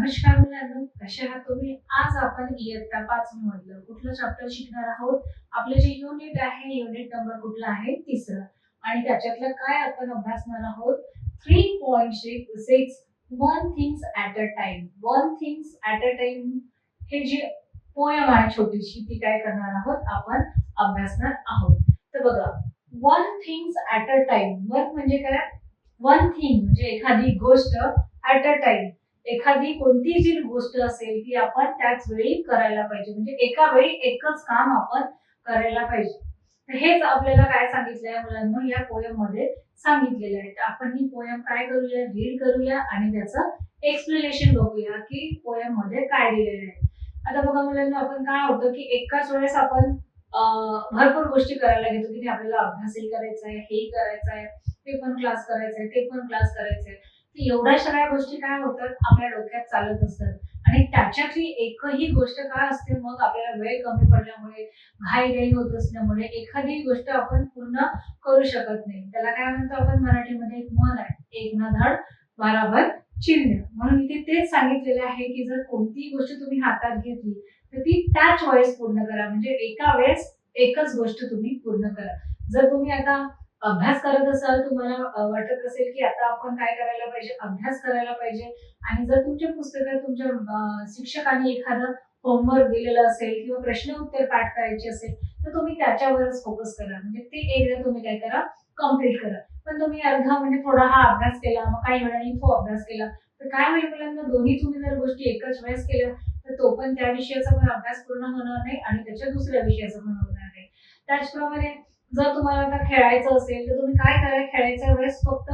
नमस्कार मुलांनो, कशा आहात तुम्ही? आज आपण इयत्ता 5वी मधलं कुठलं चॅप्टर शिकणार आहोत? आपलं जे युनिट आहे, युनिट नंबर कुठला आहे? 3रं. आणि त्याच्यातलं काय आपण अभ्यासणार आहोत? 3.6 one things at a time. One things at a time हे जे पोयम आहे छोटीशी, ती काय करणार आहोत? आपण अभ्यासणार आहोत. तर बघा, one things at a time. One म्हणजे काय? वन थिंग म्हणजे एखादी गोष्ट ॲट अ टाइम. एखादी कोणती जी गोष्ट असेल ती आपण त्याच वेळी करायला पाहिजे. म्हणजे एका वेळी एकच काम आपण करायला पाहिजे. तर हेच आपल्याला काय सांगितलंय मुलांनो या पोयम मध्ये सांगितलेलं आहे. तर आपण ही पोयम काय करूया? रीड करूया आणि त्याचं एक्सप्लेनेशन बघूया की पोयम मध्ये काय दिलेलं आहे. आता बघा मुलांनो, आपण काय होतं की एकाच वेळेस आपण भरपूर गोष्टी करायला घेतो की आपल्याला अभ्यासही करायचा आहे, हेही करायचं आहे, ते पण क्लास करायचा आहे, ते पण क्लास करायचे आहे. तर एवढ्या सगळ्या गोष्टी काय होतात आपल्या डोक्यात चालत असतात आणि त्याच्यातली एकही गोष्ट काय असते, मग आपल्याला वेळ कमी पडल्यामुळे, घाई होत असल्यामुळे एखादी गोष्ट आपण पूर्ण करू शकत नाही. त्याला काय म्हणतो आपण मराठीमध्ये? एक म्हण आहे, एक ना धड भाराभर चिन्ह. म्हणून इथे तेच सांगितलेलं आहे की जर कोणतीही गोष्ट तुम्ही हातात घेतली तर ती त्याच वेळेस पूर्ण करा. म्हणजे एका वेळेस एकच गोष्ट तुम्ही पूर्ण करा. जर तुम्ही आता अभ्यास करत असाल, तुम्हाला वाटत असेल की आता आपण काय करायला पाहिजे? अभ्यास करायला पाहिजे. आणि जर तुमच्या पुस्तकात तुमच्या शिक्षकांनी एखादं होमवर्क दिलेलं असेल किंवा प्रश्न उत्तर पाठ करायची असेल, तर तुम्ही त्याच्यावरच फोकस करा. म्हणजे ते एकदा तुम्ही काय करा? कंप्लीट करा. पण तुम्ही अर्धा म्हणजे थोडा हा अभ्यास केला, मग काही वेळाने तो अभ्यास केला, तर काय होईल मुलांना? दोन्ही तुम्ही जर गोष्टी एकाच वेळेस केल्या तर तो पण त्या विषयाचा पण अभ्यास पूर्ण होणार नाही आणि त्याच्या दुसऱ्या विषयाचा पण होणार नाही. त्याचप्रमाणे जर तुम्हाला आता खेळायचं असेल तर तुम्ही काय करा? खेळायच्या वेळेस फक्त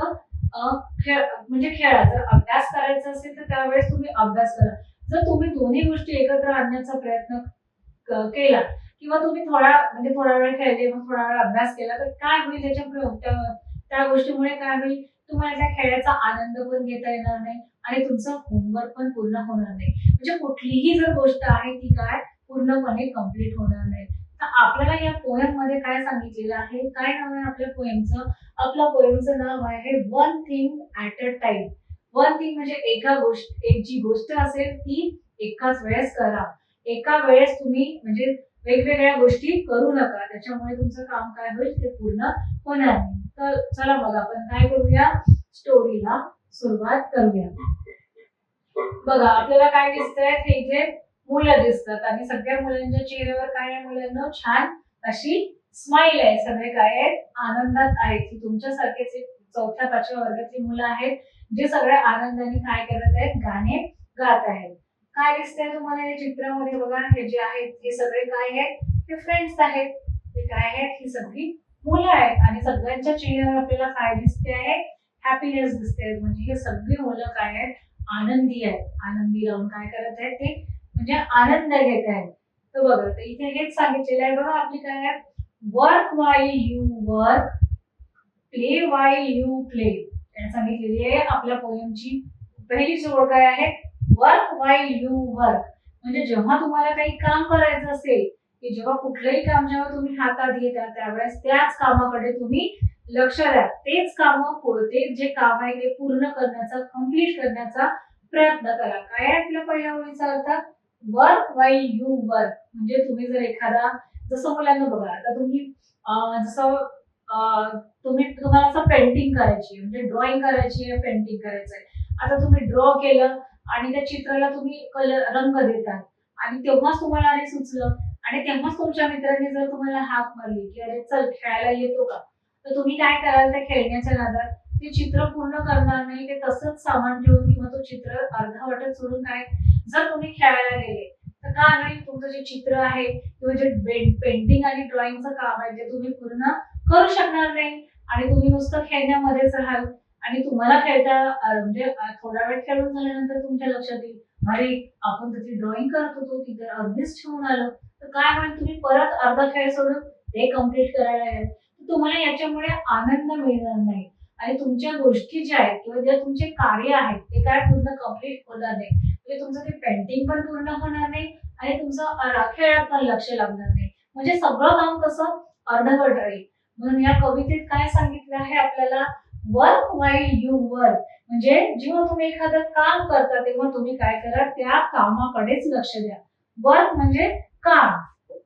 खेळ म्हणजे खेळा. जर अभ्यास करायचा असेल तर त्यावेळेस तुम्ही अभ्यास करा. जर तुम्ही दोन्ही गोष्टी एकत्र आणण्याचा प्रयत्न केला किंवा तुम्ही थोडा वेळ खेळले, मग थोडा वेळ अभ्यास केला, तर काय होईल त्या गोष्टीमुळे काय होईल? तुम्हाला त्या खेळाचा आनंद पण घेता येणार नाही आणि तुमचं होमवर्क पण पूर्ण होणार नाही. म्हणजे कुठलीही जर गोष्ट आहे ती काय पूर्णपणे कंप्लीट होणार नाही. तर आपल्याला या पोएम मध्ये काय सांगितलेलं आहे? काय नाव आहे आपल्या पोएमचं? आपल्या पोएमचं नाव आहे one thing at a time. One thing म्हणजे एक जी गोष्ट असेल ती एकाच वेळेस करा. एका वेळेस तुम्ही म्हणजे वेगवेगळ्या गोष्टी करू नका. त्याच्यामुळे तुमचं काम काय होईल? ते पूर्ण होणार नाही. तर चला मग आपण काय करूया? स्टोरीला सुरुवात करूया. बघा, आपल्याला काय दिसतंय? हे जे मुलं दिसतात आणि सगळ्या मुलांच्या चेहऱ्यावर काय आहे मुलांना? छान अशी स्माइल आहे. सगळे काय आहेत? आनंदात आहेत. की तुमच्यासारखेच एक 4थ्या-5व्या वर्गातली मुलं आहेत, जे सगळ्या आनंदाने काय करत आहेत? गाणे गात आहेत. काय दिसतंय तुम्हाला या चित्रामध्ये? बघा, हे जे आहेत हे सगळे काय आहेत? हे फ्रेंड्स आहेत. ते काय आहेत? ही सगळी मुलं आहेत आणि सगळ्यांच्या चेहऱ्यावर आपल्याला काय दिसते आहे? हॅपीनेस दिसते. म्हणजे हे सगळी मुलं काय आहेत? आनंदी आहेत. आनंदी राहून काय करत आहेत ते? म्हणजे आनंद घेत आहेत. तर बघा, तर इथे हेच सांगितलेलं आहे बघा, आपली काय आहे? Work while you work, play while you play. सांगितलेली आहे आपल्या पोएमची पहिली ओळ काय आहे? Work while you work. म्हणजे जेव्हा तुम्हाला काही काम करायचं असेल, की जेव्हा कुठलंही काम जेव्हा तुम्ही हातात घेता त्यावेळेस त्याच कामाकडे तुम्ही लक्ष द्या. तेच ते जे काम आहे ते पूर्ण करण्याचा, कंप्लीट करण्याचा प्रयत्न करा. काय आहे आपल्या पहिल्या ओळीचा अर्थ? Work while you work. म्हणजे तुम्ही जर एखादा, जसं मुलांना बघा, आता तुम्ही जसं तुम्हाला असं पेंटिंग करायची आहे, म्हणजे ड्रॉइंग करायची आहे, पेंटिंग करायचंय. आता तुम्ही ड्रॉ केलं आणि त्या चित्राला तुम्ही रंग देतात आणि तेव्हाच तुम्हाला अरे सुचलं आणि तेव्हाच तुमच्या मित्रांनी जर तुम्हाला हाक मारली की अरे चल खेळायला येतो का, तर तुम्ही काय कराल? त्या खेळण्याच्या नादात ते चित्र पूर्ण करणार नाही. ते तसंच सामान ठेवून किंवा तो चित्र अर्धवटच सोडून काय, जर तुम्ही खेळायला गेले तर काय होईल? तुमचं जे चित्र आहे किंवा जे पेंटिंग आणि ड्रॉइंगचं काम आहे ते तुम्ही पूर्ण करू शकणार नाही आणि तुम्ही नुसतं खेळण्यामध्येच राहाल आणि तुम्हाला म्हणजे थोडा वेळ खेळून झाल्यानंतर तुमच्या लक्षात येईल, अरे आपण तर ती ड्रॉइंग करत होतो, ती तर अर्धीच ठेवून आलो. तर काय होईल? तुम्ही परत अर्धा खेळ सोडून ते कंप्लीट करायला याल. तुम्हाला याच्यामुळे आनंद मिळणार नाही आणि तुमच्या गोष्टी ज्या आहेत किंवा जे तुमचे कार्य आहेत ते काय पूर्ण कंप्लीट होणार नाही. म्हणजे तुमचं ते पेंटिंग पण पूर्ण होणार नाही आणि तुमचं खेळात पण लक्ष लागणार नाही. म्हणजे सगळं काम कसं अर्धवट राहील. म्हणून या कवितेत काय सांगितलं आहे आपल्याला? वर्क व्हाईल यू वर्क, म्हणजे जेव्हा तुम्ही एखादं काम करता तेव्हा तुम्ही काय करा, त्या कामाकडेच लक्ष द्या. वर्क म्हणजे काम.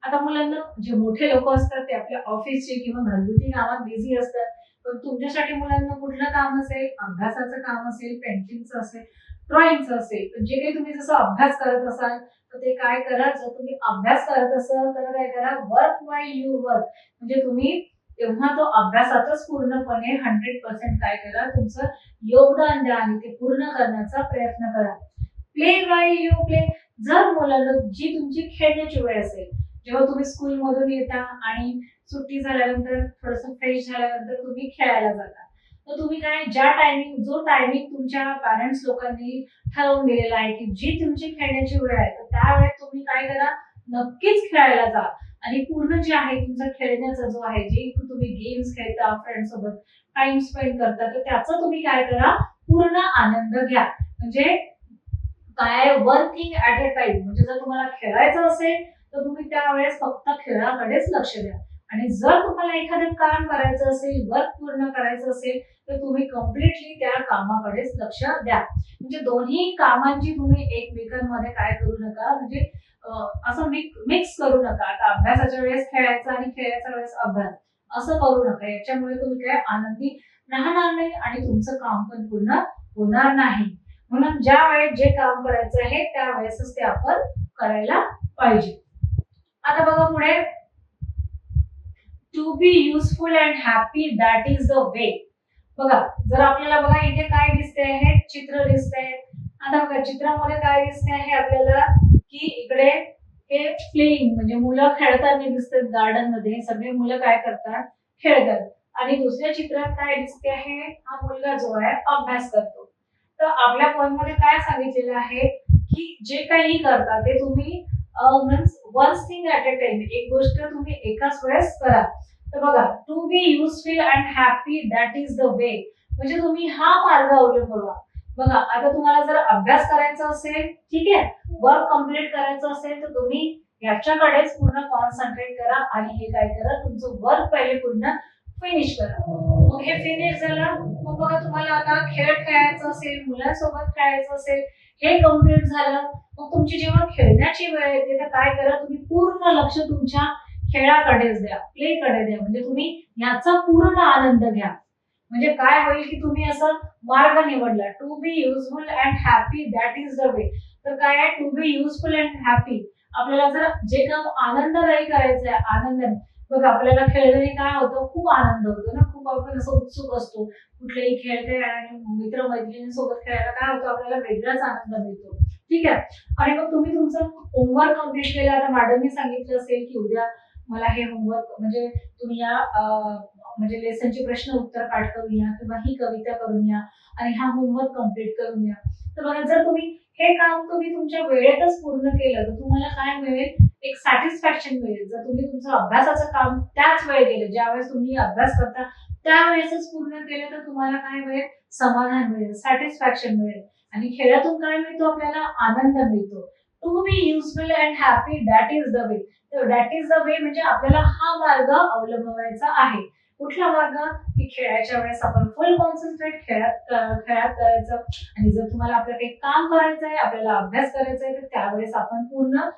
आता मुलांना जे मोठे लोक असतात ते आपल्या ऑफिसचे किंवा घरगुती कामात बिझी असतात. पण तुमच्यासाठी मुलांना कुठलं काम असेल, अभ्यासाचं काम असेल, पेंटिंगचं असेल, ड्रॉइंगचं असेल, तर जे काही तुम्ही जसं अभ्यास करत असाल तर ते काय करा, जर तुम्ही अभ्यास करत असाल तर काय करा, वर्क व्हाईल यू वर्क, म्हणजे तुम्ही तेव्हा तो अभ्यासातच पूर्णपणे 100% काय करा, तुमचं योगदान द्या आणि ते पूर्ण करण्याचा प्रयत्न करा. प्ले व्हाईल यू प्ले, जर मुलांना जी तुमची खेळण्याची वेळ असेल, जेव्हा तुम्ही स्कूलमधून येता आणि सुट्टी झाल्यानंतर थोडंसं फ्रेश झाल्यानंतर तुम्ही खेळायला जाता. तर तुम्ही काय, ज्या टायमिंग जो टायमिंग तुमच्या पॅरेंट्स लोकांनी ठरवून दिलेला आहे, की जी तुमची खेळण्याची वेळ आहे, तर त्यावेळेस तुम्ही काय करा, नक्कीच खेळायला जा आणि पूर्ण जे आहे तुमचा खेळण्याचा जो आहे, जे तुम्ही गेम्स खेळता, फ्रेंड्स सोबत टाइम स्पेंड करता, तर त्याचा तुम्ही काय करा, पूर्ण आनंद घ्या. म्हणजे काय, one thing at a time, म्हणजे जर तुम्हाला खेळायचं असेल तर तुम्ही त्यावेळेस फक्त खेळाकडेच लक्ष द्या. आणि जर तुम्हाला एखादं काम करायचं असेल, वर्क पूर्ण करायचं असेल, तर तुम्ही कम्प्लिटली त्या कामाकडेच लक्ष द्या. म्हणजे दोन्ही कामांची तुम्ही एकमेकांमध्ये काय करू नका, म्हणजे असं मिक्स करू नका. आता अभ्यासाच्या वेळेस खेळायचं आणि खेळायच्या वेळेस अभ्यास, असं करू नका. याच्यामुळे तुम्ही काय आनंदी राहणार नाही आणि तुमचं काम पण पूर्ण होणार नाही. म्हणून ज्या वेळेस जे काम करायचं आहे त्यावेळेसच ते आपण करायला पाहिजे. आता बघा पुढे, to be useful and happy that is the way. बघा, जर आपल्याला बघा इथे काय दिसते आहे, चित्र दिसते. आता बघा चित्रामध्ये काय दिसते आहे आपल्याला, की इकडे हे प्लेइंग म्हणजे मुलं खेळताना दिसतात गार्डन मध्ये, सगळे मुलं काय करतात, खेळतात. आणि दुसऱ्या चित्रात काय दिसते आहे, हा मुलगा जो आहे अभ्यास करतो. तर आपल्या पॉइंट मध्ये काय सांगितलेलं आहे, की जे काही करता ते तुम्ही means one thing at a time, एक गोष्ट तुम्ही एकाच वेळेस करा. तर बघा, to be useful and happy that is the way, म्हणजे तुम्ही हा मार्ग अवलंबवा. बघा, आता तुम्हाला जर अभ्यास करायचा असेल, ठीक आहे, वर्क कम्प्लीट करायचं असेल, तर तुम्ही याच्याकडेच पूर्ण कॉन्सन्ट्रेट करा आणि हे काय करा, तुमचं वर्क पहिले पूर्ण फिनिश करा. मग हे फिनिश झालं, मग बघा तुम्हाला आता खेळ खेळायचा असेल, मुलांसोबत खेळायचं असेल, हे कम्प्लीट झालं. मग तुमची जेव्हा खेळण्याची वेळ येते तर काय करा, तुम्ही पूर्ण लक्ष तुमच्या खेळाकडेच द्या, प्लेकडे द्या, म्हणजे तुम्ही याचा पूर्ण आनंद घ्या. म्हणजे काय होईल, की तुम्ही असं मार्ग निवडला, to be useful and happy that is the way. तर काय आहे, to be useful and happy, आपल्याला जर जे काम आनंददायी करायचं आहे, आनंदाने, बघा आपल्याला खेळल्याने काय होतं, खूप आनंद होतो ना, खूप आपण असं उत्सुक असतो कुठलेही खेळ खेळायला आणि मित्र-मैत्रिणींसोबत खेळायला काय होतं, आपल्याला वेगळाच आनंद मिळतो. ठीक आहे. आणि मग तुम्ही तुमचं होमवर्क कंप्लीट केलं. आता मॅडमनी सांगितलं असेल, की उद्या मला हे होमवर्क, म्हणजे तुम्ही या म्हणजे लेसनचे प्रश्न उत्तर पाठ करून या किंवा ही कविता करून या आणि हा होमवर्क कंप्लीट करून या. तर बघा, जर तुम्ही हे काम तुम्ही तुमच्या वेळेतच पूर्ण केलं तर तुम्हाला काय मिळेल, एक सॅटिस्फॅक्शन मिळेल. जर तुम्ही तुमचं अभ्यासाचं काम त्याच वेळी केलं, ज्यावेळेस तुम्ही अभ्यास करता त्यावेळेसच पूर्ण केलं, तर तुम्हाला काय मिळेल, समाधान मिळेल, सॅटिस्फॅक्शन मिळेल. आणि खेळातून काय मिळतो, आपल्याला आनंद मिळतो. To be useful and happy that is the way. तर दॅट इज द वे म्हणजे आपल्याला हा मार्ग अवलंबवायचा आहे. कुठला मार्ग, की खेळायच्या वेळेस आपण फुल कॉन्सन्ट्रेट खेळात करायचं. आणि जर तुम्हाला आपलं काही काम करायचं आहे, आपल्याला अभ्यास करायचा आहे, तर त्यावेळेस आपण पूर्ण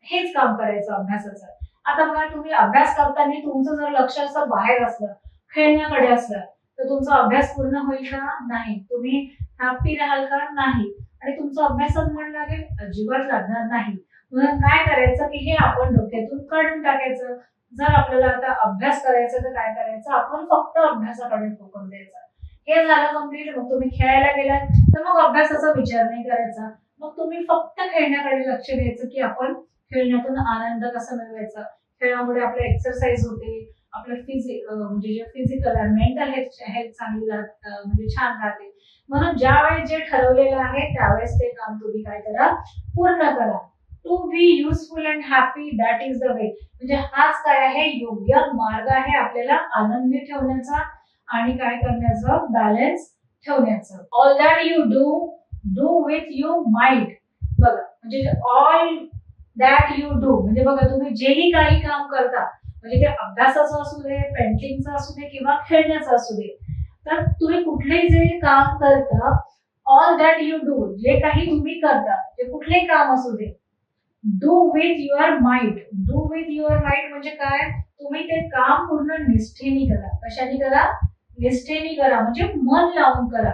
हेच काम करायचं अभ्यासाचं. आता बघा, तुम्ही अभ्यास करताना तुमचं जर लक्ष असं बाहेर असलं, खेळण्याकडे असलं, तर तुमचा अभ्यास पूर्ण होईल का, नाही. तुम्ही हॅपी राहाल का, नाही. आणि तुमचा अभ्यासात मन लागेल, अजिबात लागणार नाही. म्हणून काय करायचं, की हे आपण डोक्यातून काढून टाकायचं. जर आपल्याला आता अभ्यास करायचा तर काय करायचं, आपण फक्त अभ्यासाकडे फोकस द्यायचा. हे झालं कम्प्लीट, मग तुम्ही खेळायला गेलात तर मग अभ्यासाचा विचार नाही करायचा. मग तुम्ही फक्त खेळण्याकडे लक्ष द्यायचं, की आपण खेळण्यातून आनंद कसा मिळवायचा. खेळामुळे आपलं एक्सरसाइज होते, आपलं म्हणजे जे फिजिकल आणि मेंटल हेल्थ हेल्थ चांगली म्हणजे छान राहते. म्हणून ज्यावेळेस जे ठरवलेलं आहे त्यावेळेस ते काम तुम्ही काय करा, पूर्ण करा. To be useful and happy that is the way, म्हणजे हाच काय आहे, योग्य मार्ग आहे आपल्याला आनंदी ठेवण्याचा आणि काय करण्याचं, बॅलन्स ठेवण्याचं. All that you do, do with your mind. बघा, म्हणजे ऑल दॅट यू डू, म्हणजे बघा तुम्ही जेही काही काम करता, म्हणजे ते अभ्यासाचं असू दे, पेंटिंगचं असू दे किंवा खेळण्याचं असू दे, तर तुम्ही कुठलेही जे काम करता, ऑल दॅट यू डू, जे काही तुम्ही करता, ते कुठलेही काम असू दे, do with your mind. Do with your mind म्हणजे काय? तुम्ही ते काम पूर्ण निष्ठेने करा. कशाने करा? निष्ठेने करा, म्हणजे मन लावून करा.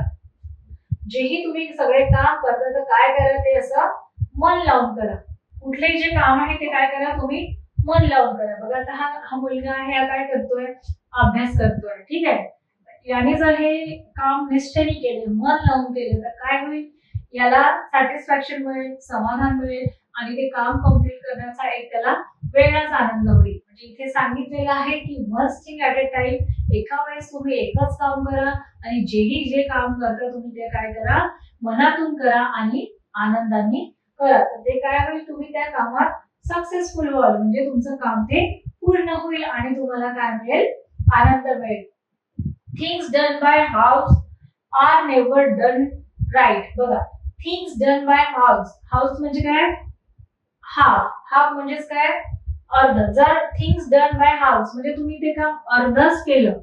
जेही तुम्ही सगळे काम करता तर काय करा, ते असं मन लावून करा. कुठलेही जे काम आहे ते काय करा, तुम्ही मन लावून करा. बघा आता हा हा मुलगा आहे, हा काय करतोय? अभ्यास करतोय. ठीक आहे. याने जर हे काम निष्ठेने केले, मन लावून केले, तर काय होईल? याला सॅटिस्फॅक्शन मिळेल, समाधान मिळेल आणि ते काम कंप्लीट करण्याचा एक त्याला वेगळाच आनंद होईल. म्हणजे इथे सांगितलेलं आहे की one thing at a time, एका वेळेस तुम्ही एकच काम करा आणि जे काम करता तुम्ही ते काय करा, मनातून करा आणि आनंदाने करा. तर ते काय होईल, तुम्ही त्या कामात सक्सेसफुल व्हाल, म्हणजे तुमचं काम ते पूर्ण होईल आणि तुम्हाला काय मिळेल? आनंद मिळेल. Things done by halves are never done right. बघा, things done by halves, halves म्हणजे काय? हाफ. हाफ म्हणजेच काय? अर्ध. जर थिंग्स डन बाय हाऊस म्हणजे तुम्ही ते काम अर्धच केलं,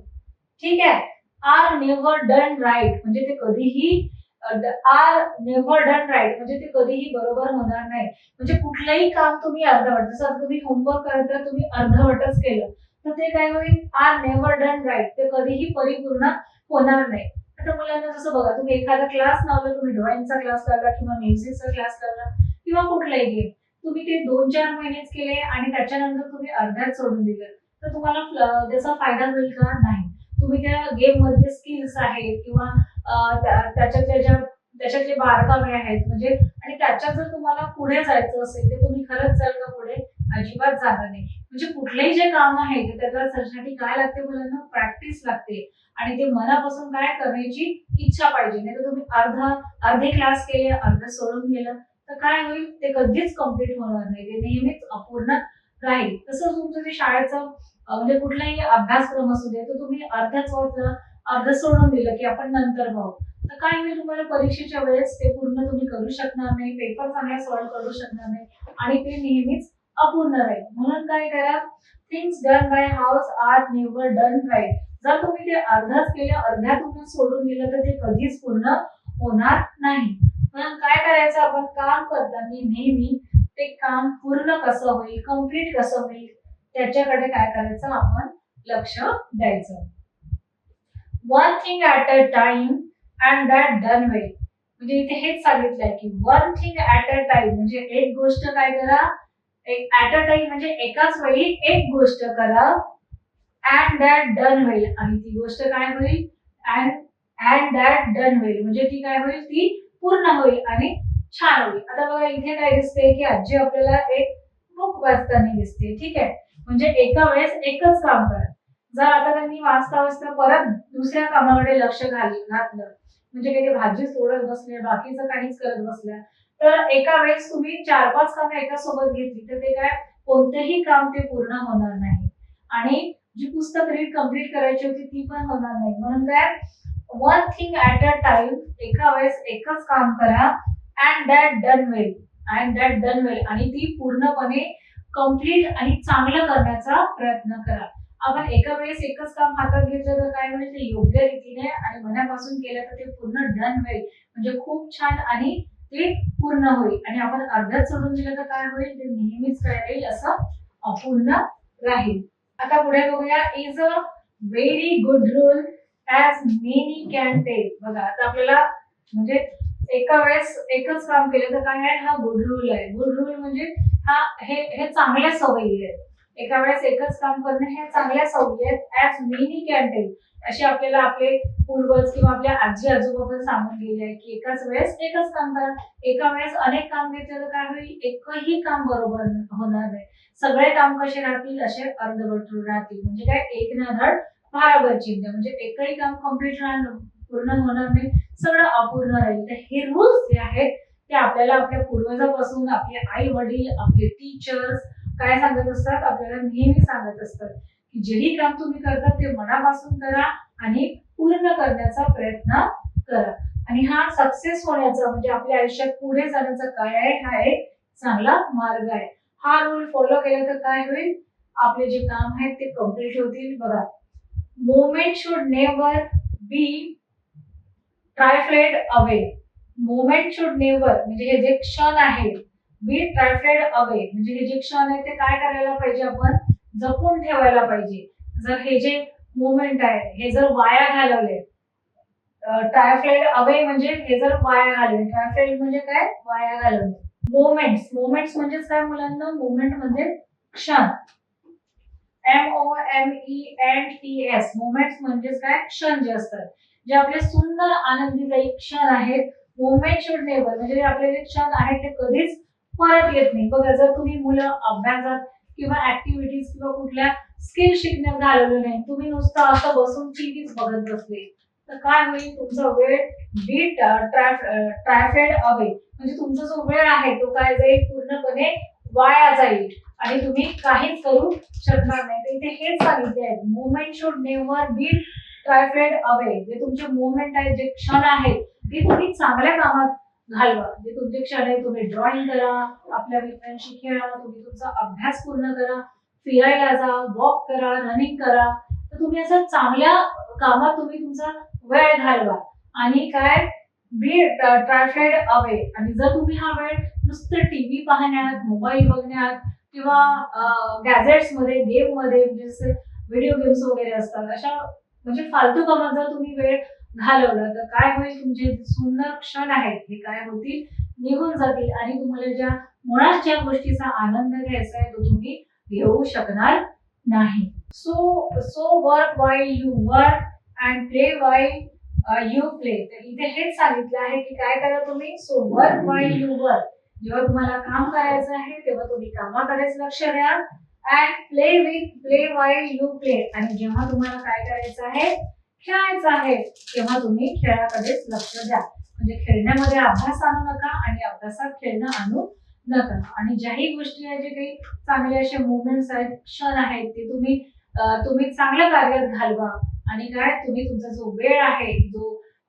ठीक आहे, आर नेव्हर डन राईट म्हणजे ते कधीही आर नेव्हर डन राईट म्हणजे ते कधीही बरोबर होणार नाही. म्हणजे कुठलंही काम तुम्ही अर्धवट, जसं तुम्ही होमवर्क करता, तुम्ही अर्धवटच केलं, तर ते काय होईल? आर नेव्हर डन राईट, ते कधीही परिपूर्ण होणार नाही. आता मुलांना जसं बघा, तुम्ही एखादा क्लास लावला, तुम्ही ड्रॉइंगचा क्लास लावला किंवा म्युझिकचा क्लास लावला किंवा कुठलाही गेम, तुम्ही ते 2-4 महिनेच केले आणि त्याच्यानंतर तुम्ही अर्ध्यात सोडून दिलं, तर तुम्हाला त्याचा फायदा होईल का? नाही. तुम्ही त्या गेम मधले स्किल्स आहेत किंवा त्याच्यातले बारकावे आहेत, म्हणजे आणि त्याच्यात जर तुम्हाला पुढे जायचं असेल, तर तुम्ही खरंच जाल का पुढे? अजिबात जाणार नाही. म्हणजे कुठलेही जे काम आहे ते त्याच्यासाठी काय लागते मुलांना? प्रॅक्टिस लागते आणि ते मनापासून काय करण्याची इच्छा पाहिजे. नाही तर तुम्ही अर्धे क्लास केले, अर्ध सोडून गेलं, तर काय होईल? ते कधीच कंप्लीट होणार नाही. ते नेहमीच अपूर्ण राहील. तसंच तुमचं जे शाळेचं म्हणजे कुठलाही अभ्यासक्रम असू दे, तर तुम्ही अर्ध्याच वाचलं, अर्ध सोडून दिलं, की आपण नंतर पाहू. तर काय होईल? तुम्हाला परीक्षेच्या वेळेस ते पूर्ण तुम्ही करू शकणार नाही, पेपर चांगला सॉल्व्ह करू शकणार नाही आणि ते नेहमीच अपूर्ण राहील. म्हणून काय करा? Things done by halves are never done right. जर तुम्ही ते अर्धच केलं, अर्ध्यातून सोडून दिलं, तर ते कधीच पूर्ण होणार नाही. म्हणून काय करायचं? आपण काम करताना नेहमी ते काम पूर्ण कसं होईल, कंप्लीट कसं होईल, त्याच्याकडे काय करायचं? आपण लक्ष द्यायचं. One thing at a time and that done well. म्हणजे इथे हेच सांगितलंय की one thing at a time म्हणजे एक गोष्ट काय करा, एक ॲट अ टाइम म्हणजे एकाच वेळी एक गोष्ट करा, अँड दॅट डन होईल आणि ती गोष्ट काय होईल? अँड अँड दॅट डन होईल म्हणजे ती काय होईल? ती पूर्ण होईल आणि छान होईल. आता बघा इथे काय दिसते की आजी आपल्याला एक बुक वाचताना दिसते, ठीक आहे, म्हणजे एका वेळेस एकच काम करा. जर आता त्यांनी वाचता वाचता परत दुसऱ्या कामाकडे लक्ष घातलं, म्हणजे काही ते भाजी तोडत बसले, बाकीचं काहीच करत बसल्या, तर एका वेळेस तुम्ही 4-5 कामं एका सोबत घेतली, तर ते काय कोणतेही काम ते पूर्ण होणार नाही आणि जी पुस्तक रीड कंप्लीट करायची होती ती पण होणार नाही. म्हणून काय? One thing at a time, एका वेळेस एकच काम करा, and that done well, and that done well आणि ती पूर्णपणे कंप्लीट आणि चांगलं करण्याचा प्रयत्न करा. आपण एका वेळेस एकच काम हातात घेतलं तर काय होईल? ते योग्य रीतीने आणि मनापासून केलं तर ते पूर्ण डन होईल, म्हणजे खूप छान आणि ते पूर्ण होईल आणि आपण अर्ध्यात सोडून दिलं तर काय होईल? ते नेहमीच काय राहील? असं अपूर्ण राहील. आता पुढे बघूया. Is a very good rule as many can take. बघा आता आपल्याला म्हणजे एका वेळेस एकच काम केलं तर काय आहे? हा गुड रूल आहे. गुड रूल म्हणजे हे चांगल्या सवयी आहेत. एका वेळेस एकच काम करणं हे चांगल्या सवयी आहेत. ॲज मेनी कॅन टेक असे आपल्याला आपले पूर्वज किंवा आपल्या आजी आजोबा पण सांगून गेले आहे की एकाच वेळेस एकच काम करा. एका वेळेस अनेक काम घेतलं तर काय होईल? एकही काम बरोबर होणार नाही. सगळे काम कसे राहतील? असे अर्धवट राहतील. म्हणजे काय? एक ना धड भाराभर चिंध्या, म्हणजे एकही काम कंप्लीट पूर्ण होणार नाही, सगळं अपूर्ण राहील. तर हे रूल्स जे आहेत ते आपल्याला आपल्या पूर्वजापासून आपले आई वडील, आपले टीचर्स काय सांगत असतात? आपल्याला नेहमी सांगत असतात की जेही काम तुम्ही करता ते मनापासून करा आणि पूर्ण करण्याचा प्रयत्न करा. आणि हा सक्सेस होण्याचा म्हणजे आपल्या आयुष्यात पुढे जाण्याचा काय आहे? हा एक चांगला मार्ग आहे. हा रूल फॉलो केला तर काय होईल? आपले जे काम आहेत ते कम्प्लीट होतील. बघा, moment should never be trifled away. Moment should never म्हणजे हे जे क्षण आहेत, बी ट्रायफ्लेड अवे म्हणजे हे जे क्षण आहे ते काय करायला पाहिजे, आपण जपून ठेवायला पाहिजे. जर हे जे मोमेंट आहे हे जर वाया घालवले, ट्रायफ्लेड अवे म्हणजे हे जर वाया घालवले, ट्रायफ्लेड म्हणजे काय, वाया घालवले. मोमेंट्स, मोमेंट्स म्हणजे काय मुलांना, मोमेंट म्हणजे क्षण. MOMENTS, मोमेंट्स म्हणजे काय, क्षण जे असतात, जे आपले सुंदर आनंदीदायी क्षण आहेत. मोमेंट शुड नेव्हर म्हणजे आपले जे क्षण आहेत ते कधीच परत येत नाही. बघा, जर तुम्ही मुलं अभ्यासात किंवा ऍक्टिव्हिटीज किंवा कुठल्या स्किल शिकण्यात घालवलं नाही, तुम्ही नुसतं असं बसून टीव्हीच बघत बसले, तर काय होईल, तुमचा वेळ बीट ट्रायफेड अवे म्हणजे तुमचा जो वेळ आहे तो काय जाईल, पूर्णपणे वाया जाईल आणि तुम्ही काहीच करू शकणार नाही. तर इथे हेच सांगितले आहे, moment should never B TRIFED away. जे तुमचे मोमेंट आहेत, जे क्षण आहेत, ते तुम्ही चांगल्या कामात घालवा. जे तुमचे क्षण आहे, तुम्ही ड्रॉइंग करा, आपल्या मित्रांशी खेळा, तुम्ही तुमचा अभ्यास पूर्ण करा, फिरायला जा, वॉक करा, रनिंग करा. तर तुम्ही असं चांगल्या कामात तुम्ही तुमचा वेळ घालवा आणि काय, बी ट्रायफेड अवे. आणि जर तुम्ही हा वेळ नुसतं टीव्ही पाहण्यात, मोबाईल बघण्यात किंवा गॅजेट्स मध्ये, गेम मध्ये म्हणजे जसे व्हिडिओ गेम्स वगैरे असतात, अशा म्हणजे फालतू कामात जर तुम्ही वेळ घालवला, तर काय होईल, तुमचे सुंदर क्षण आहेत हे काय होतील, निघून जातील आणि तुम्हाला ज्या मुळात ज्या गोष्टीचा आनंद घ्यायचा आहे तो तुम्ही घेऊ शकणार नाही. So work while you work and play while you play. तर इथे हेच सांगितलं आहे की काय करा तुम्ही, so work while you work. जेव्हा तुम्हाला काम करायचं आहे तेव्हा तुम्ही कामाकडेच लक्ष द्या. And play while you play. आणि जेव्हा तुम्हाला काय करायचं आहे, खेळायचं आहे, तेव्हा तुम्ही खेळाकडेच लक्ष द्या. म्हणजे खेळण्यामध्ये अभ्यास आणू नका आणि अभ्यासात खेळणं आणू नका. आणि ज्याही गोष्टी आहेत, जे काही चांगले असे मुवमेंट्स आहेत, क्षण आहेत, ते तुम्ही चांगल्या कार्यात घालवा. आणि काय, तुम्ही तुमचा जो वेळ आहे,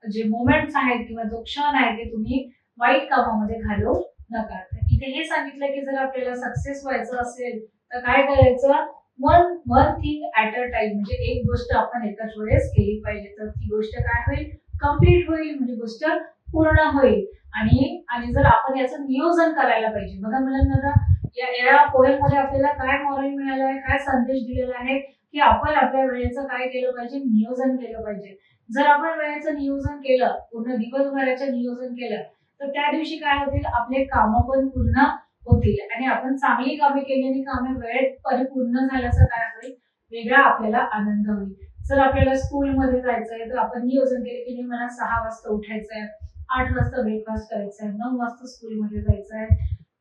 जे मोमेंट्स आहेत किंवा जो क्षण आहे, ते तुम्ही वाईट कामामध्ये घालवू नका. इथे हे सांगितलं की जर आपल्याला सक्सेस व्हायचं असेल तर काय करायचं, one thing at a time. म्हणजे एक गोष्ट आपण एकाच वेळेस केली पाहिजे, तर ती गोष्ट काय होईल, कम्प्लीट होईल, म्हणजे गोष्ट पूर्ण होईल. आणि जर आपण याचं नियोजन करायला पाहिजे. बघा मुलांना, या पोएम मध्ये आपल्याला काय मॉरल मिळालं आहे, काय संदेश दिलेला आहे, की आपण आपल्या वेळेचं काय केलं पाहिजे, नियोजन केलं पाहिजे. जर आपण वेळेचं नियोजन केलं, पूर्ण दिवसभराचं नियोजन केलं, तर त्या दिवशी काय होतील, आपले काम पण पूर्ण होतील आणि आपण चांगली कामे केलेली कामे वेळेत परिपूर्ण झाल्याचं काय होईल, वेगळा आपल्याला आनंद होईल. जर आपल्याला स्कूलमध्ये जायचंय तर आपण नियोजन केले की मला 6 वाजता उठायचंय, 8 वाजता ब्रेकफास्ट करायचंय, 9 वाजता स्कूलमध्ये जायचंय.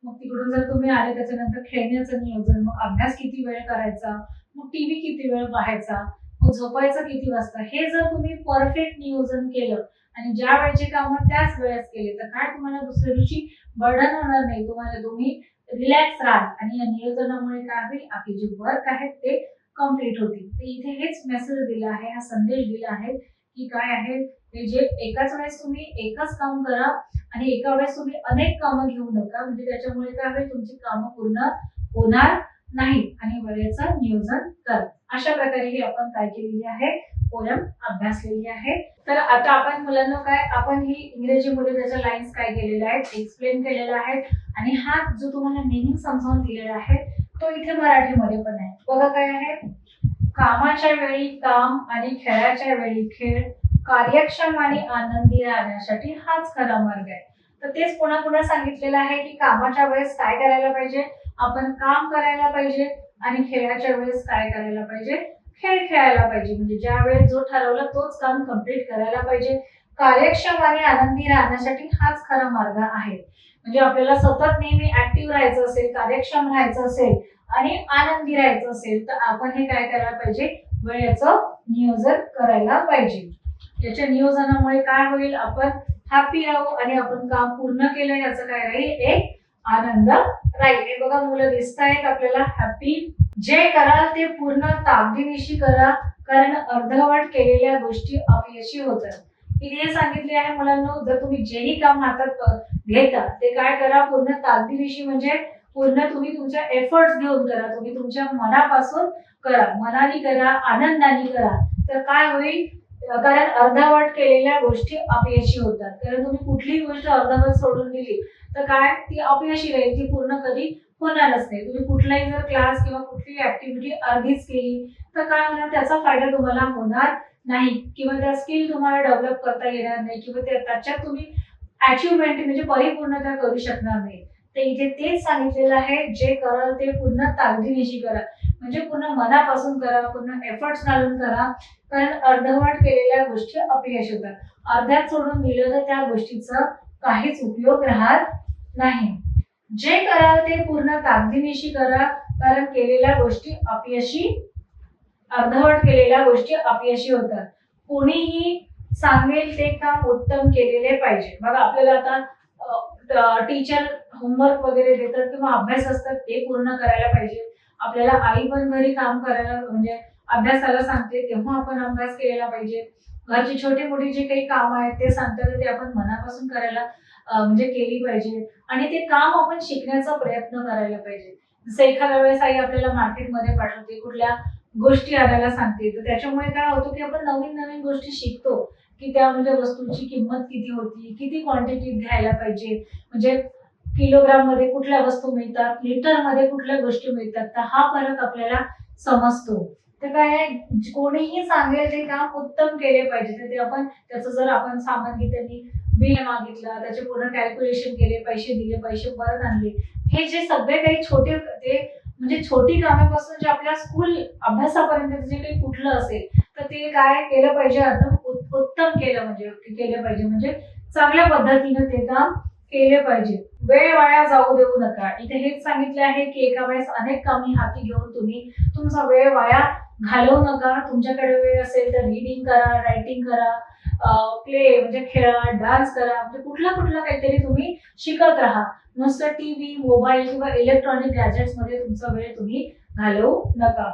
मग तिकडून जर तुम्ही आले त्याच्यानंतर खेळण्याचं नियोजन, मग अभ्यास किती वेळ करायचा, मग टीव्ही किती वेळ पाहायचा, मग झोपायचं किती वाजता, हे जर तुम्ही परफेक्ट नियोजन केलं आणि ज्या वेळेचे काम त्याच वेळेस केले, तर काय तुम्हाला दुसऱ्या दिवशी बर्डन होणार नाही. तुम्ही रिलॅक्स राहाल आणि या नियोजनामुळे काय होईल, आपले जे वर्क आहेत ते कम्प्लीट होतील. तर इथे हेच मेसेज दिला आहे, हा संदेश दिला आहे की काय आहे, हे जे एकाच वेळेस तुम्ही एकच काम करा आणि एका वेळेस तुम्ही अनेक कामं घेऊ नका. म्हणजे त्याच्यामुळे काय होईल, तुमची कामं पूर्ण होणार नाही आणि वेळेचं नियोजन करा. अशा प्रकारे ही आपण काय केलेली आहे, पोयम अभ्यासलेली आहे. तर आता आपण मुलांना काय, आपण ही इंग्रजीमध्ये त्याच्या लाईन्स काय केलेल्या आहेत, एक्सप्लेन केलेल्या आहेत आणि हा जो तुम्हाला मीनिंग समजावून दिलेला आहे तो इथे मराठीमध्ये पण आहे. बघा काय आहे, कामाच्या वेळी काम आणि खेळाच्या वेळी खेळ, कार्यक्षम आणि आनंदी राहण्यासाठी हाच खरा मार्ग आहे. तर तेच पुन्हा पुन्हा सांगितलेलं आहे की कामाच्या वेळेस काय करायला पाहिजे, आपण काम करायला पाहिजे आणि खेळाच्या वेळेस काय करायला पाहिजे, खेळ खेळायला पाहिजे. म्हणजे ज्या वेळेस जो ठरवलं तोच काम कम्प्लीट करायला पाहिजे. कार्यक्षम आणि आनंदी राहण्यासाठी हाच खरा मार्ग आहे. म्हणजे आपल्याला सतत नेहमी ऍक्टिव्ह राहायचं असेल, कार्यक्षम राहायचं असेल आणि आनंदी राहायचं असेल, तर आपण हे काय करायला पाहिजे, वेळेचं नियोजन करायला पाहिजे. याच्या नियोजनामुळे काय होईल, आपण हॅपी राहू आणि आपण काम पूर्ण केलं याचं काय राहील, एक आनंद राहील. हे बघा मुलं दिसत आहेत आपल्याला हॅपी. जे कराल ते पूर्ण ताकदीनिशी करा, कारण अर्धवट केलेल्या गोष्टी अपयशी होतात. इथे सांगितले आहे मुलांना, जर तुम्ही जेही काम हातात घेता ते काय करा, पूर्ण ताकदीनिशी म्हणजे पूर्ण तुम्ही तुमच्या एफर्ट्स घेऊन करा, तुम्ही तुमच्या मनापासून करा, मनाने करा, आनंदाने करा. तर काय होईल, कारण अर्धवट केलेल्या गोष्टी अपयशी होतात. कारण तुम्ही कुठलीही गोष्ट अर्धवट सोडून दिली तर काय ती अपयशी राहील, ती पूर्ण कधी होणारच नाही. तुम्ही कुठलाही जर क्लास किंवा कुठलीही ऍक्टिव्हिटी अर्धीच केली तर काय होणार, त्याचा फायदा तुम्हाला होणार नाही किंवा त्या स्किल तुम्हाला डेव्हलप करता येणार नाही किंवा त्याच्यात तुम्ही अचिव्हमेंट म्हणजे परिपूर्णता करू शकणार नाही. तर इथे तेच सांगितलेलं आहे, जे कराल ते पूर्ण ताकदीनिशी करा. म्हणजे पूर्ण मनापासून करा, पूर्ण एफर्ट्स घालून करा. कारण अर्धवट केलेल्या गोष्टी अपयश होतात. अर्ध्यात सोडून दिलं तर त्या गोष्टीचा काहीच उपयोग राहत नाही. जे कराल ते पूर्ण ताकदीनिशी करा, कारण केलेल्या गोष्टी अपयशी अर्धवट केलेल्या गोष्टी अपयशी होतात. कोणीही सांगेल ते काम उत्तम केलेले पाहिजे. बघा आपल्याला आता टीचर होमवर्क वगैरे देतात किंवा अभ्यास असतात ते पूर्ण करायला पाहिजे. आपल्याला आई पण घरी काम करायला म्हणजे अभ्यासाला सांगते तेव्हा आपण अभ्यास केलेला पाहिजे. घरची छोटी मोठी जी काही काम आहेत ते सांगतात ते आपण मनापासून करायला म्हणजे केली पाहिजे आणि ते काम आपण शिकण्याचा प्रयत्न करायला पाहिजे. जसं एखाद्या वेळेस आई आपल्याला मार्केटमध्ये पाठवते, कुठल्या गोष्टी आणायला सांगते, तर त्याच्यामुळे काय होतं की आपण नवीन नवीन गोष्टी शिकतो की त्या म्हणजे वस्तूंची किंमत किती होती, किती क्वांटिटीत घ्यायला पाहिजे, म्हणजे किलोग्राम मध्ये कुठल्या वस्तू मिळतात, लिटर मध्ये कुठल्या गोष्टी मिळतात, तर हा फरक आपल्याला समजतो. तर काय आहे, कोणीही सांगेल ते काम उत्तम केले पाहिजे. तर ते आपण त्याचं जर आपण सामान घेताना बिल मागितलं, त्याचे पूर्ण कॅल्क्युलेशन केले, पैसे दिले, पैसे परत आणले, हे जे सगळे काही छोटे ते म्हणजे छोटी कामापासून जे आपल्या स्कूल अभ्यासापर्यंत जे काही कुठलं असेल तर ते काय केलं पाहिजे, आता उत्तम केलं म्हणजे केलं पाहिजे, म्हणजे चांगल्या पद्धतीनं ते काम केले पाहिजे. वेळ वाया जाऊ देऊ नका. इथे हेच सांगितले आहे की एका वेळेस अनेक कामे हाती घेऊन तुम्ही तुमचा वेळ वाया घालवू नका. तुमच्याकडे वेळ असेल तर रीडिंग करा, रायटिंग करा, प्ले म्हणजे खेळा, डान्स करा, म्हणजे कुठला कुठला काहीतरी तुम्ही शिकत राहा. नुसतं टीव्ही, मोबाईल किंवा इलेक्ट्रॉनिक गॅजेट्स मध्ये तुमचा वेळ तुम्ही घालवू नका.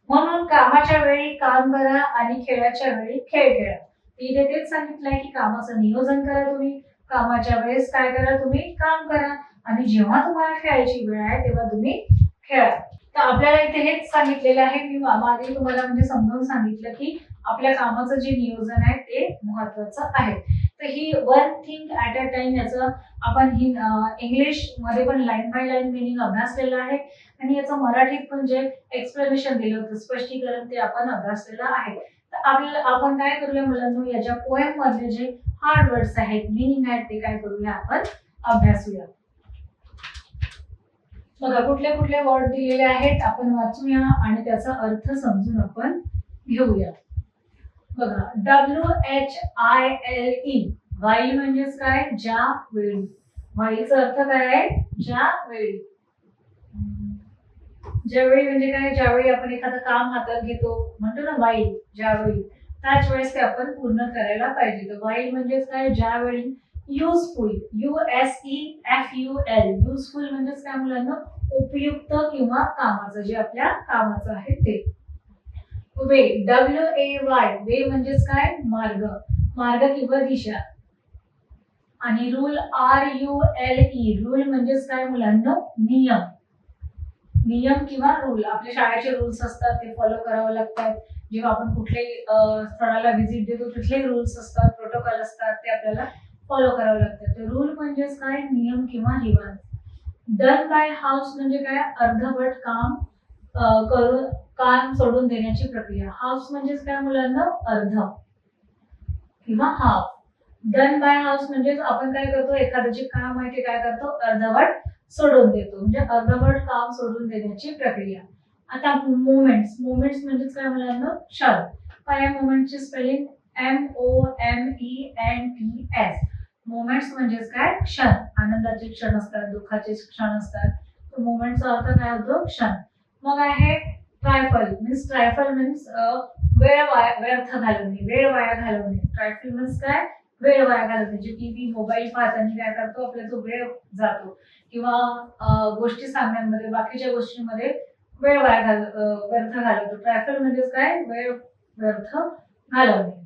म्हणून कामाच्या वेळी काम करा आणि खेळाच्या वेळी खेळ खेळा. इथे तेच सांगितलंय की कामाचं नियोजन करा तुम्ही, कामाच्या वेळेस काय करा तुम्ही काम करा आणि जेव्हा तुम्हाला खेळायची वेळ आहे तेव्हा तुम्ही खेळा. तर आपल्याला इथे हेच सांगितलेलं आहे. मी मागे तुम्हाला म्हणजे समजावून सांगितलं की आपल्या कामाचं जे नियोजन आहे ते महत्वाचं आहे. तर ही one thing at a time याचं आपण ही इंग्लिश मध्ये पण लाईन बाय लाईन मिनिंग अभ्यासलेलं आहे आणि याचं मराठीत पण जे एक्सप्लेनेशन दिलं होतं, स्पष्टीकरण, ते आपण अभ्यासलेलं आहे. तर आपल्याला आपण काय करूया मुलांनो, याच्या पोएम मधले जे हार्ड वर्ड्स आहेत, मिनिंग आहेत, ते काय करूया आपण अभ्यासूया. बघा कुठले कुठले वर्ड दिलेले आहेत आपण वाचूया आणि त्याचा अर्थ समजून आपण घेऊया. बघा WHILE, व्हाईल म्हणजेच काय, ज्या वेळी. व्हाईलचा अर्थ काय आहे, ज्या वेळी. ज्यावेळी म्हणजे काय, ज्यावेळी आपण एखादं काम हातात घेतो म्हणतो ना व्हाईल, ज्यावेळी, त्याच वेळेस ते आपण पूर्ण करायला पाहिजे. तर व्हाईल म्हणजेच काय, ज्यावेळी. युजफुल, USEFUL, युजफुल म्हणजेच काय मुलांना, उपयुक्त किंवा कामाचं, जे आपल्या कामाचं आहे ते. वे, WAY, वे म्हणजेच काय, मार्ग, मार्ग किंवा दिशा. आणि रूल, RULE, रूल म्हणजेच काय मुलांना, नियम. नियम किंवा रूल, आपल्या शाळेचे रूल्स असतात ते फॉलो करावे लागतात. जेव्हा आपण कुठल्याही स्थळाला व्हिजिट देतो तिथले रूल्स असतात, प्रोटोकॉल असतात, ते आपल्याला फॉलो करावे लागतात. तर रूल म्हणजेच काय, नियम किंवा रिवाज. डन बाय हाऊस म्हणजे काय, अर्धवट काम करून काम सोडून देण्याची प्रक्रिया. हाऊस म्हणजेच काय मुलांना, अर्ध किंवा हाफ. डन बाय हाऊस म्हणजेच आपण काय करतो, एखादं जे काम आहे ते काय करतो, अर्धवट सोडून देतो, म्हणजे अर्धवट काम सोडून देण्याची प्रक्रिया. आता मोमेंट्स, मोमेंट्स म्हणजेच काय मुलांना, क्षण. काय या मोमेंटची स्पेलिंग, MOMENTS. मोमेंट्स म्हणजेच काय, क्षण. आनंदाचे क्षण असतात, दुःखाचे क्षण असतात. मोमेंटचा अर्थ काय होतो, क्षण. मग आहे ट्रायफल, मीन्स ट्रायफल मीन्स वेळ व्यर्थ घालवणे, वेळ वाया घालवणे. ट्रायफल मीन्स काय, वेळ वाया घालवणे. जे टीव्ही, मोबाईल पाहताना काय करतो, आपला तो वेळ जातो किंवा गोष्टी सांगण्यामध्ये, बाकीच्या गोष्टींमध्ये वेळ वाया व्यर्थ घालवतो. ट्रायफल म्हणजेच काय, वेळ व्यर्थ घालवणे.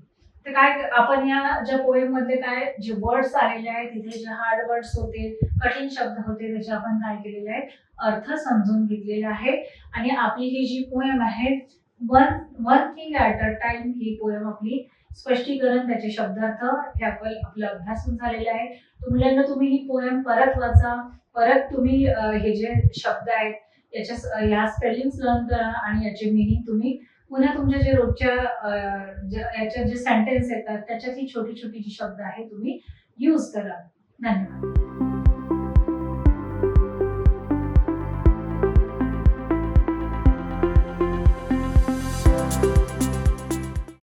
तर काय आपण या ज्या पोएम मध्ये काय जे वर्ड्स आलेले आहेत, तिथे जे हार्ड वर्ड्स होते, कठीण शब्द होते, त्याचे आपण काय केलेले आहेत, अर्थ समजून घेतलेला आहे. आणि आपली ही जी पोएम आहे, one thing at a time, he poem आपली स्पष्टीकरण, त्याचे शब्दार्थ हे आपला अभ्यास होऊन झालेला आहे. मुलांना तुम्ही ही पोएम परत वाचा. परत तुम्ही हे जे शब्द आहेत ह्या स्पेलिंग्स लर्न करा आणि याचे मीनिंग तुम्ही पुन्हा तुमच्या जे रोजच्या याच्यात जे सेंटेन्स येतात त्याच्यात ही छोटी छोटी जी शब्द आहेत तुम्ही यूज करा. धन्यवाद.